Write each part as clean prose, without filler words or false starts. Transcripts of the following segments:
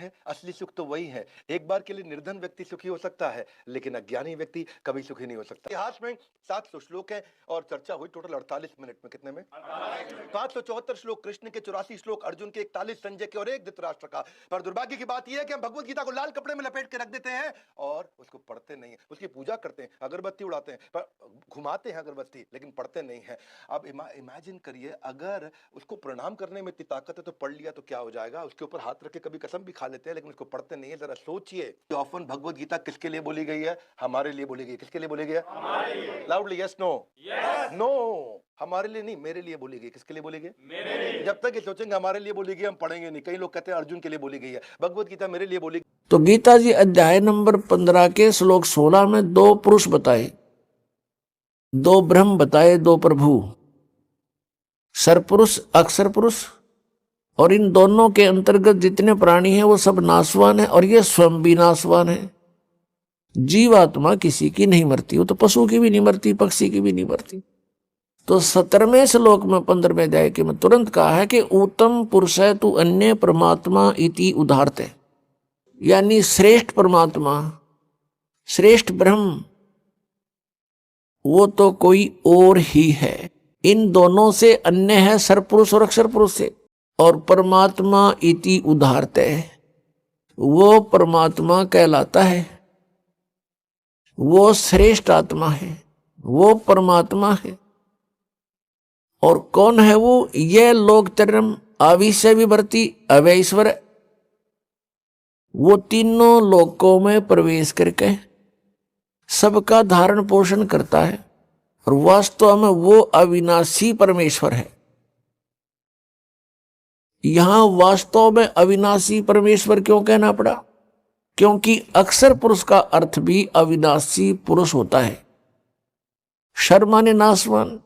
है, असली सुख तो वही है। एक बार के लिए निर्धन व्यक्ति सुखी हो सकता है, लेकिन अज्ञानी व्यक्ति कभी सुखी नहीं हो सकता। इतिहास में 700 श्लोक हैं और चर्चा हुई टोटल 48 मिनट में। कितने में? 574 श्लोक कृष्ण के, 84 श्लोक अर्जुन के, 41 संजय के और 1 धृतराष्ट्र का। पर दुर्भाग्य की बात यह है कि हम भगवत गीता को लाल कपड़े में लपेट के रख देते हैं और उसको पढ़ते नहीं है। उसकी पूजा करते हैं, अगरबत्ती उड़ाते हैं, पर घुमाते हैं अगरबत्ती, लेकिन पढ़ते नहीं है। अब इमेजिन करिए, अगर उसको प्रणाम करने में इतनी ताकत है तो पढ़ लिया तो क्या हो जाएगा। उसके ऊपर हाथ रख के कभी कसम भी खा लेते हैं, लेकिन उसको पढ़ते नहीं है। जरा सोचिए, ऑफन भगवत गीता किसके लिए बोली गई है? हमारे लिए बोली गई। किसके लिए बोली गई है? हमारे लिए। Loudly yes no? Yes. No, हमारे लिए नहीं, मेरे लिए बोली गई। किसके लिए बोली गई? मेरे लिए। जब तक ये सोचेंगे हमारे लिए बोली गई, हम पढ़ेंगे नहीं। कई लोग कहते हैं अर्जुन के लिए बोली गई है, भगवत गीता मेरे लिए बोली। तो गीता जी अध्याय नंबर 15 के श्लोक 16 में 2 पुरुष बताए, 2 ब्रह्म बताए, 2 प्रभु, सरपुरुष, अक्षर पुरुष। और इन दोनों के अंतर्गत जितने प्राणी हैं वो सब नाशवान है और ये स्वयं भी नाशवान है। जीवात्मा किसी की नहीं मरती, वो तो पशु की भी नहीं मरती, पक्षी की भी नहीं मरती। तो 17वें श्लोक में 15वें अध्याय के में तुरंत कहा है कि उत्तम पुरुष है तू अन्य परमात्मा इति उदाहरते, यानी श्रेष्ठ परमात्मा, श्रेष्ठ ब्रह्म, वो तो कोई और ही है। इन दोनों से अन्य है सरपुरुष और अक्षर पुरुष से। और परमात्मा इति उदाहरते, वो परमात्मा कहलाता है, वो श्रेष्ठ आत्मा है, वो परमात्मा है। और कौन है वो? ये लोकत्रयम् आविश्य विवर्ती अव्यईश्वर, वो तीनों लोकों में प्रवेश करके सबका धारण पोषण करता है और वास्तव में वो अविनाशी परमेश्वर है। यहां वास्तव में अविनाशी परमेश्वर क्यों कहना पड़ा? क्योंकि अक्षर पुरुष का अर्थ भी अविनाशी पुरुष होता है। क्षर माने नाशवान,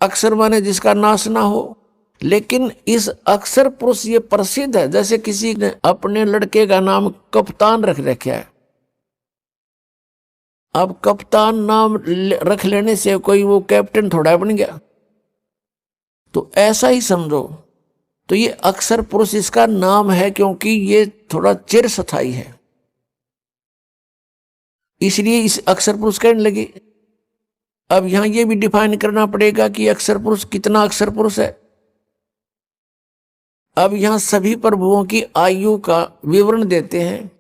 अक्षर माने जिसका नाश ना हो। लेकिन इस अक्षर पुरुष ये प्रसिद्ध है, जैसे किसी ने अपने लड़के का नाम कप्तान रख रखा है। अब कप्तान नाम रख लेने से कोई वो कैप्टन थोड़ा बन गया, तो ऐसा ही समझो। तो ये अक्षर पुरुष इसका नाम है क्योंकि ये थोड़ा चिरस्थायी है, इसलिए इस अक्षर पुरुष कहने लगे। अब यहां ये भी डिफाइन करना पड़ेगा कि अक्षर पुरुष कितना अक्षर पुरुष है। अब यहां सभी प्रभुओं की आयु का विवरण देते हैं